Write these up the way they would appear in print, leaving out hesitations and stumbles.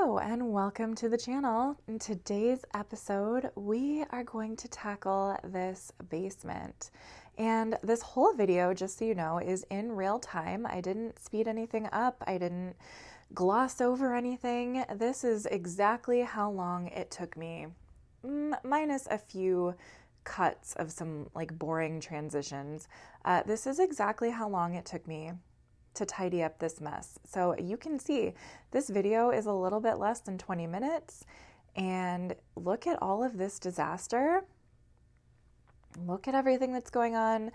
Hello and welcome to the channel. In today's episode, we are going to tackle this basement. And this whole video, just so you know, is in real time. I didn't speed anything up. I didn't gloss over anything. This is exactly how long it took me, minus a few cuts of some like boring transitions. This is exactly how long it took me to tidy up this mess. So you can see this video is a little bit less than 20 minutes, and look at all of this disaster. Look at everything that's going on.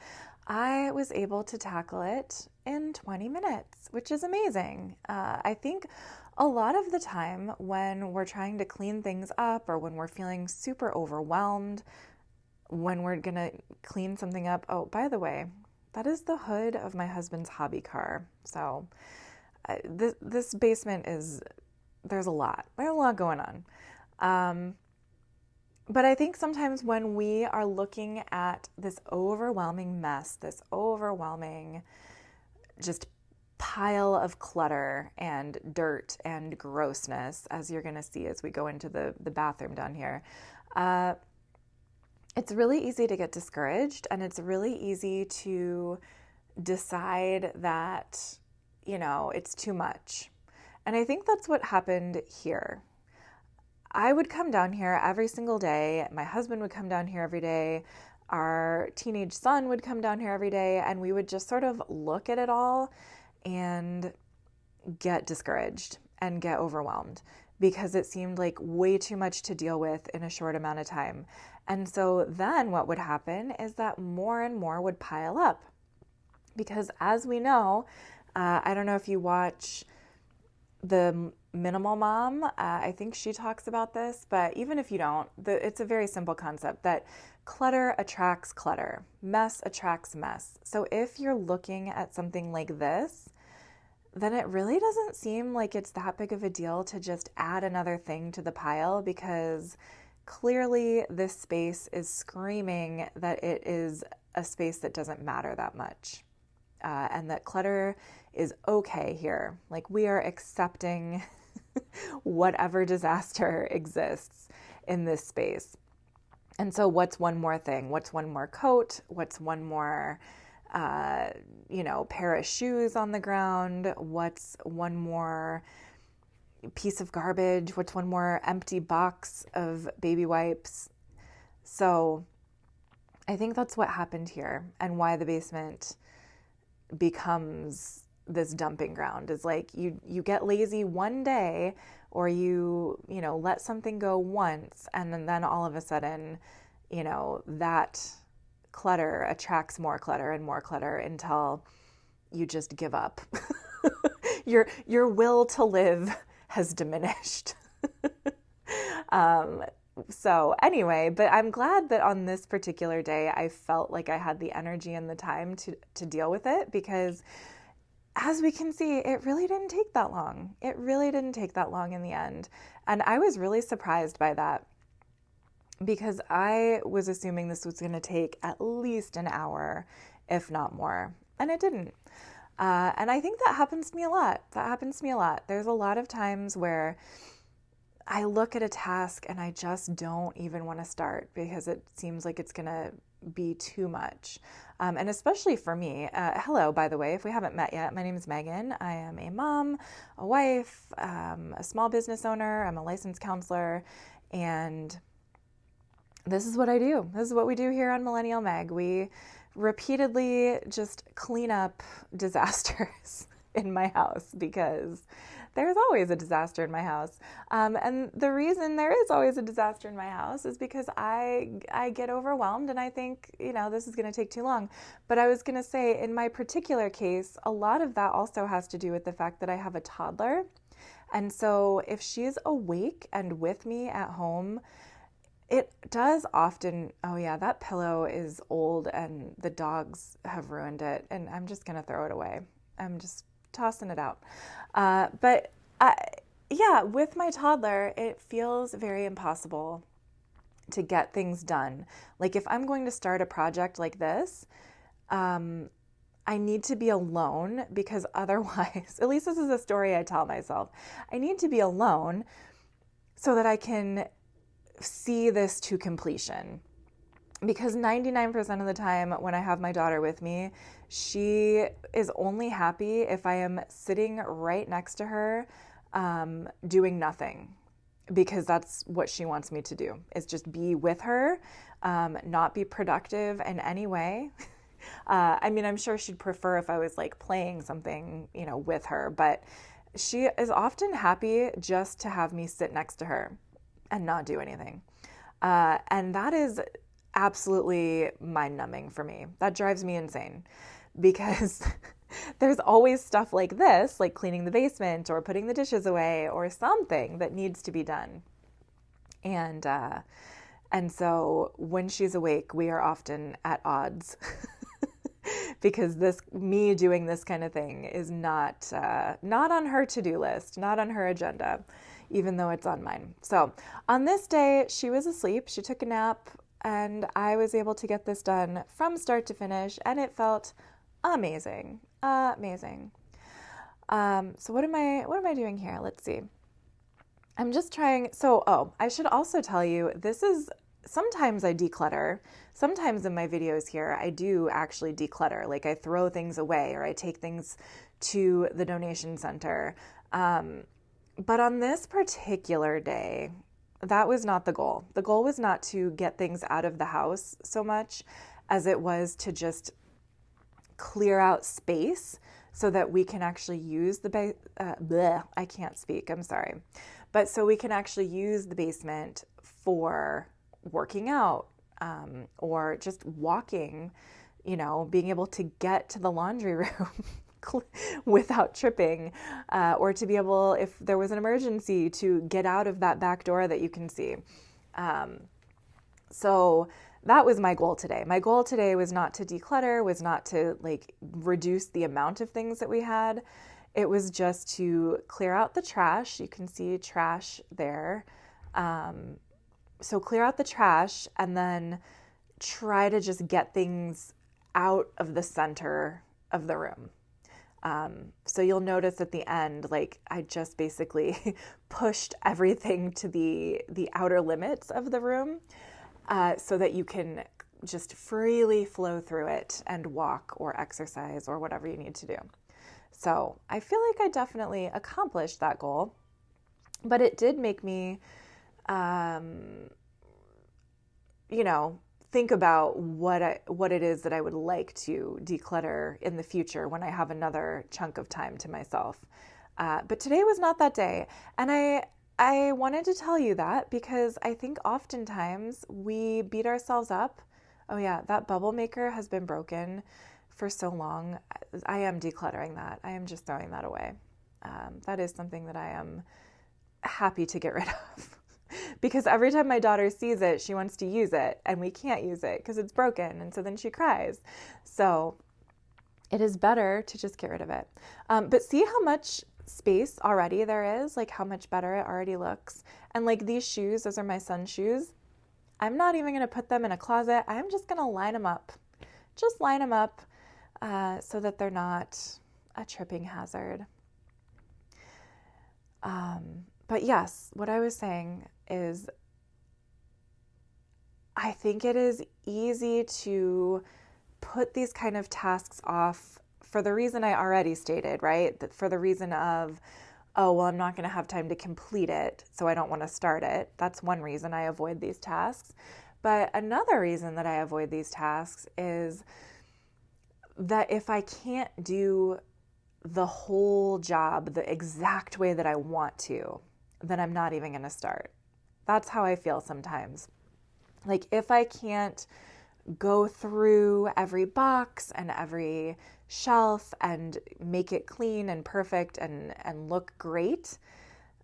I was able to tackle it in 20 minutes, which is amazing. I think a lot of the time when we're trying to clean things up or when we're feeling super overwhelmed, when we're gonna clean something up, oh, by the way, that is the hood of my husband's hobby car. So this basement there's a lot going on. But I think sometimes when we are looking at this overwhelming mess, this overwhelming just pile of clutter and dirt and grossness, as you're going to see as we go into the bathroom down here, it's really easy to get discouraged, and it's really easy to decide that, it's too much. And I think that's what happened here. I would come down here every single day. My husband would come down here every day. Our teenage son would come down here every day, and we would just sort of look at it all and get discouraged and get overwhelmed because it seemed like way too much to deal with in a short amount of time. And so then what would happen is that more and more would pile up. Because as we know, I don't know if you watch the Minimal Mom, I think she talks about this, but even if you don't, it's a very simple concept that clutter attracts clutter, mess attracts mess. So if you're looking at something like this, then it really doesn't seem like it's that big of a deal to just add another thing to the pile, because clearly this space is screaming that it is a space that doesn't matter that much, and that clutter is okay here. Like, we are accepting whatever disaster exists in this space. And so what's one more thing? What's one more coat? What's one more pair of shoes on the ground? What's one more piece of garbage? What's one more empty box of baby wipes? So I think that's what happened here, and why the basement becomes this dumping ground is like you get lazy one day, or you let something go once, and then all of a sudden, that clutter attracts more clutter and more clutter until you just give up. Your will to live has diminished. So anyway, but I'm glad that on this particular day, I felt like I had the energy and the time to deal with it, because as we can see, it really didn't take that long. It really didn't take that long in the end. And I was really surprised by that, because I was assuming this was going to take at least an hour, if not more. And it didn't. And I think that happens to me a lot. There's a lot of times where I look at a task and I just don't even want to start because it seems like it's going to be too much. And especially for me, hello, by the way, if we haven't met yet, my name is Megan. I am a mom, a wife, a small business owner. I'm a licensed counselor, and this is what I do. This is what we do here on Millennial Meg. We repeatedly just clean up disasters in my house, because there's always a disaster in my house. And the reason there is always a disaster in my house is because I get overwhelmed and I think, this is going to take too long. But I was going to say, in my particular case, a lot of that also has to do with the fact that I have a toddler. And so if she's awake and with me at home, it does often, oh yeah, that pillow is old and the dogs have ruined it, and I'm just going to throw it away. I'm just tossing it out. But with my toddler, it feels very impossible to get things done. Like, if I'm going to start a project like this, I need to be alone because otherwise, at least this is a story I tell myself, I need to be alone so that I can see this to completion. Because 99% of the time when I have my daughter with me, she is only happy if I am sitting right next to her, doing nothing, because that's what she wants me to do, is just be with her, not be productive in any way. I mean, I'm sure she'd prefer if I was like playing something, with her, but she is often happy just to have me sit next to her and not do anything. And that is absolutely mind numbing for me. That drives me insane because there's always stuff like this, like cleaning the basement or putting the dishes away or something that needs to be done. And, uh, and so when she's awake, we are often at odds because me doing this kind of thing is not on her to-do list, not on her agenda, even though it's on mine. So on this day, she was asleep. She took a nap, and I was able to get this done from start to finish, and it felt amazing, amazing. So what am I doing here? Let's see. I'm just trying. So, I should also tell you, sometimes I declutter. Sometimes in my videos here, I do actually declutter. Like I throw things away or I take things to the donation center. But on this particular day, that was not the goal. The goal was not to get things out of the house so much as it was to just clear out space so that we can actually use I can't speak, I'm sorry. But so we can actually use the basement for working out, or just walking, being able to get to the laundry room without tripping, or to be able, if there was an emergency, to get out of that back door that you can see. So that was my goal today. My goal today was not to declutter, was not to like reduce the amount of things that we had. It was just to clear out the trash. You can see trash there. So clear out the trash and then try to just get things out of the center of the room. So you'll notice at the end, like I just basically pushed everything to the outer limits of the room, so that you can just freely flow through it and walk or exercise or whatever you need to do. So I feel like I definitely accomplished that goal, but it did make me, think about what it is that I would like to declutter in the future when I have another chunk of time to myself. But today was not that day. And I wanted to tell you that because I think oftentimes we beat ourselves up. Oh yeah, that bubble maker has been broken for so long. I am decluttering that. I am just throwing that away. That is something that I am happy to get rid of. Because every time my daughter sees it, she wants to use it, and we can't use it because it's broken, and so then she cries. So it is better to just get rid of it. But see how much space already there is, like how much better it already looks. And like these shoes, those are my son's shoes. I'm not even going to put them in a closet. I'm just going to line them up. Just line them up, so that they're not a tripping hazard. But yes, what I was saying is I think it is easy to put these kind of tasks off for the reason I already stated, right? That for the reason of, oh, well, I'm not going to have time to complete it, so I don't want to start it. That's one reason I avoid these tasks. But another reason that I avoid these tasks is that if I can't do the whole job the exact way that I want to, then I'm not even going to start. That's how I feel sometimes. Like if I can't go through every box and every shelf and make it clean and perfect and look great,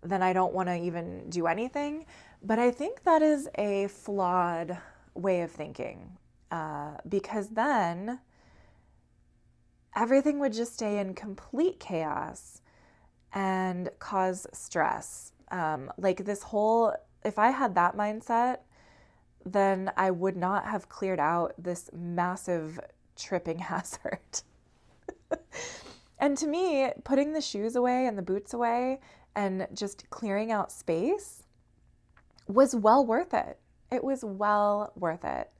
then I don't want to even do anything. But I think that is a flawed way of thinking, because then everything would just stay in complete chaos and cause stress. Like this whole, if I had that mindset, then I would not have cleared out this massive tripping hazard. And to me, putting the shoes away and the boots away and just clearing out space was well worth it. It was well worth it.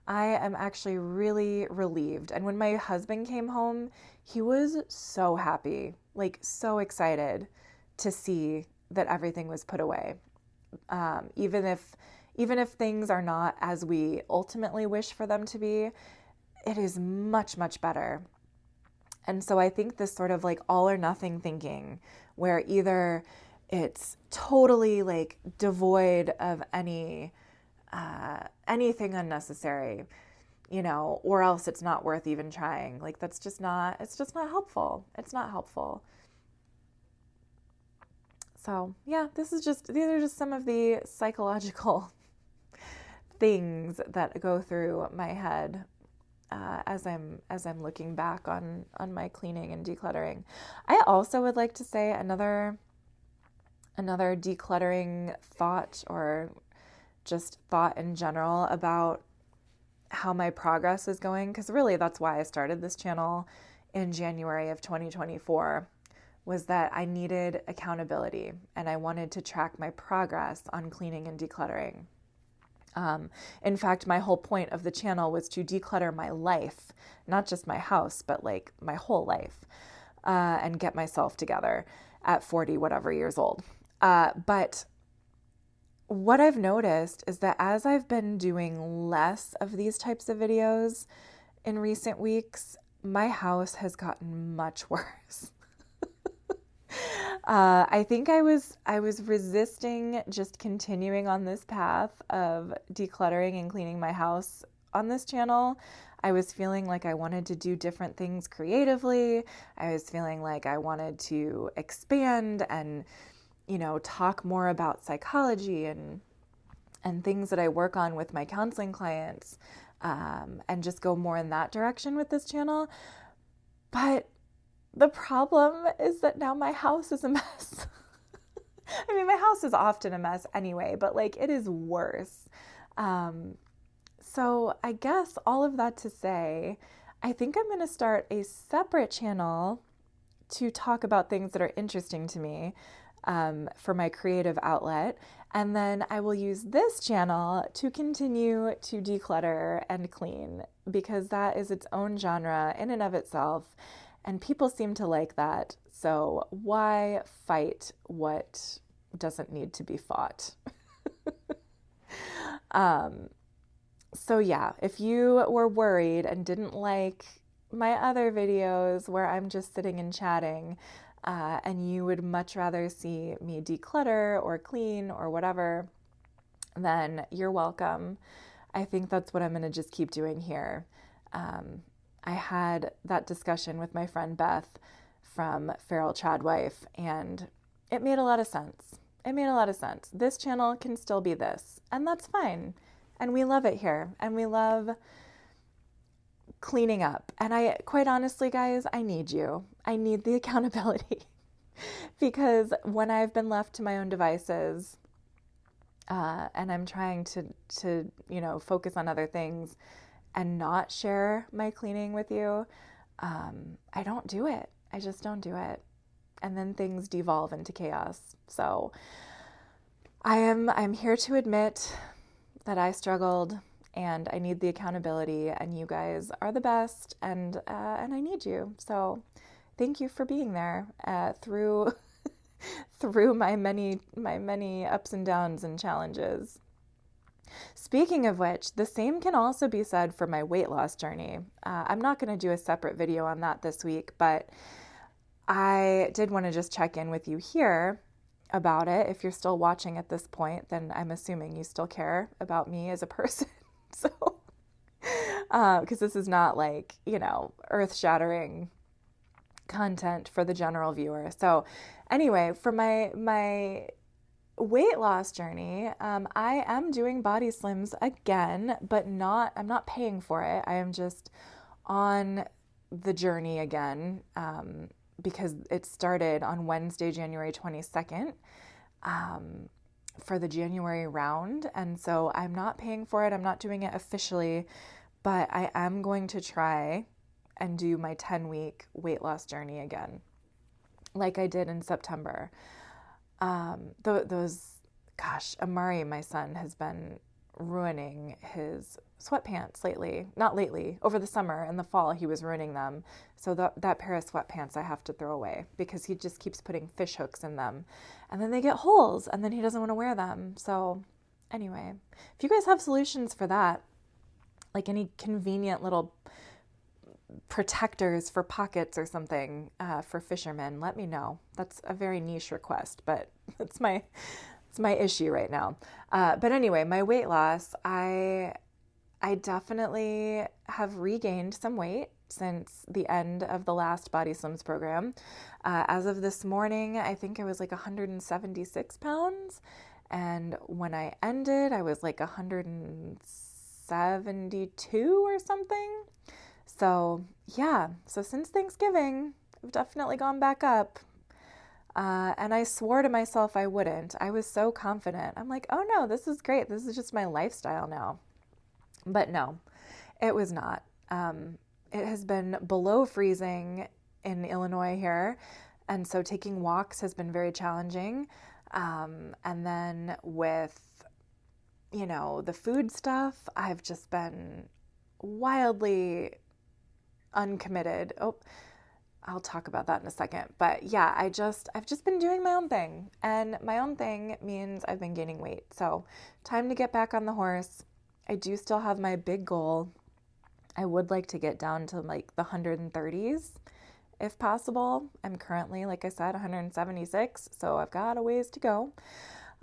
I am actually really relieved. And when my husband came home, he was so happy, like so excited to see that everything was put away. Even if things are not as we ultimately wish for them to be, it is much, much better. And so I think this sort of like all or nothing thinking, where either it's totally like devoid of anything unnecessary, or else it's not worth even trying. Like it's just not helpful. It's not helpful. So yeah, these are just some of the psychological things that go through my head as I'm looking back on my cleaning and decluttering. I also would like to say another decluttering thought, or just thought in general about how my progress is going, because really that's why I started this channel in January of 2024, was that I needed accountability and I wanted to track my progress on cleaning and decluttering. In fact, my whole point of the channel was to declutter my life, not just my house, but like my whole life, and get myself together at 40 whatever years old. But what I've noticed is that as I've been doing less of these types of videos in recent weeks, my house has gotten much worse. I think I was resisting just continuing on this path of decluttering and cleaning my house on this channel. I was feeling like I wanted to do different things creatively. I was feeling like I wanted to expand and, talk more about psychology and things that I work on with my counseling clients, and just go more in that direction with this channel. But the problem is that now my house is a mess. I mean, my house is often a mess anyway, but like it is worse. So I guess all of that to say, I think I'm going to start a separate channel to talk about things that are interesting to me, for my creative outlet. And then I will use this channel to continue to declutter and clean, because that is its own genre in and of itself. And people seem to like that. So why fight what doesn't need to be fought? So yeah, if you were worried and didn't like my other videos where I'm just sitting and chatting, and you would much rather see me declutter or clean or whatever, then you're welcome. I think that's what I'm going to just keep doing here. I had that discussion with my friend Beth from Feral Tradwife, and it made a lot of sense. It made a lot of sense. This channel can still be this, and that's fine. And we love it here, and we love cleaning up. And I, quite honestly, guys, I need you. I need the accountability because when I've been left to my own devices, and I'm trying to focus on other things and not share my cleaning with you, I don't do it. I just don't do it. And then things devolve into chaos. So I'm here to admit that I struggled, and I need the accountability, and you guys are the best, and I need you. So thank you for being there through through my many ups and downs and challenges. Speaking of which, the same can also be said for my weight loss journey. I'm not going to do a separate video on that this week, but I did want to just check in with you here about it. If you're still watching at this point, then I'm assuming you still care about me as a person. So, because this is not like, earth-shattering content for the general viewer. So anyway, for my weight loss journey, I am doing body slims again, but I'm not paying for it. I am just on the journey again, because it started on Wednesday, January 22nd, for the January round. And so I'm not paying for it. I'm not doing it officially, but I am going to try and do my 10-week weight loss journey again, like I did in September. Amari, my son, has been ruining his sweatpants lately. Not lately, over the summer and the fall, he was ruining them. So that pair of sweatpants I have to throw away because he just keeps putting fish hooks in them. And then they get holes and then he doesn't want to wear them. So anyway, if you guys have solutions for that, like any convenient little protectors for pockets or something for fishermen, let me know. That's a very niche request, but it's my issue right now. But anyway, my weight loss, I definitely have regained some weight since the end of the last Body Slims program. As of this morning, I think I was like 176 pounds. And when I ended, I was like 172 or something. So yeah, so since Thanksgiving, I've definitely gone back up. And I swore to myself I wouldn't. I was so confident. I'm like, oh no, this is great. This is just my lifestyle now. But no, it was not. It has been below freezing in Illinois here. And so taking walks has been very challenging. And then with, the food stuff, I've just been wildly uncommitted. Oh, I'll talk about that in a second. But yeah, I've just been doing my own thing. And my own thing means I've been gaining weight. So time to get back on the horse. I do still have my big goal. I would like to get down to like the 130s if possible. I'm currently, like I said, 176. So I've got a ways to go.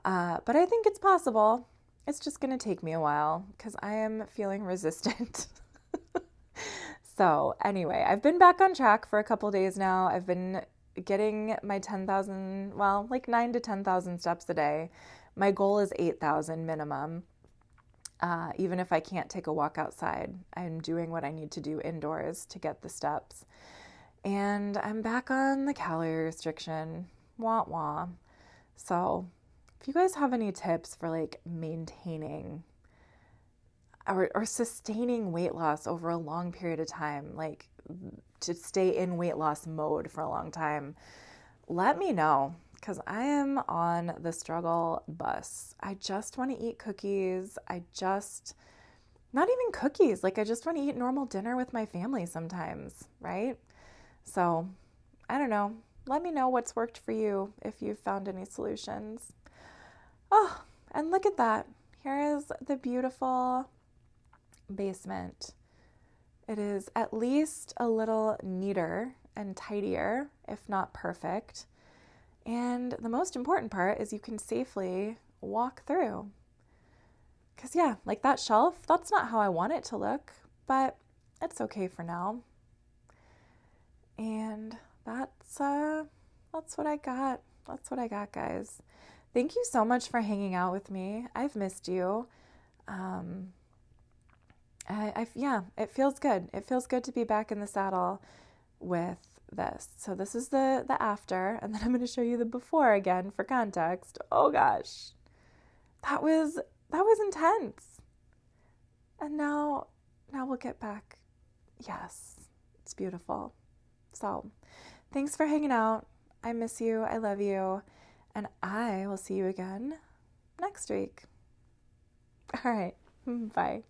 But I think it's possible. It's just going to take me a while because I am feeling resistant. So anyway, I've been back on track for a couple days now. I've been getting my 10,000, well, like 9 to 10,000 steps a day. My goal is 8,000 minimum. Even if I can't take a walk outside, I'm doing what I need to do indoors to get the steps. And I'm back on the calorie restriction. Wah wah. So if you guys have any tips for like maintaining or sustaining weight loss over a long period of time, like to stay in weight loss mode for a long time, let me know because I am on the struggle bus. I just want to eat cookies. Not even cookies, like I just want to eat normal dinner with my family sometimes, right? So I don't know. Let me know what's worked for you if you've found any solutions. Oh, and look at that. Here is the beautiful basement. It is at least a little neater and tidier, if not perfect. And the most important part is you can safely walk through. Because yeah, like that shelf, that's not how I want it to look, but it's okay for now. And that's what I got. That's what I got, guys. Thank you so much for hanging out with me. I've missed you. It feels good. It feels good to be back in the saddle with this. So this is the after, and then I'm going to show you the before again for context. Oh gosh, that was intense. And now we'll get back. Yes, it's beautiful. So thanks for hanging out. I miss you. I love you. And I will see you again next week. All right. Bye.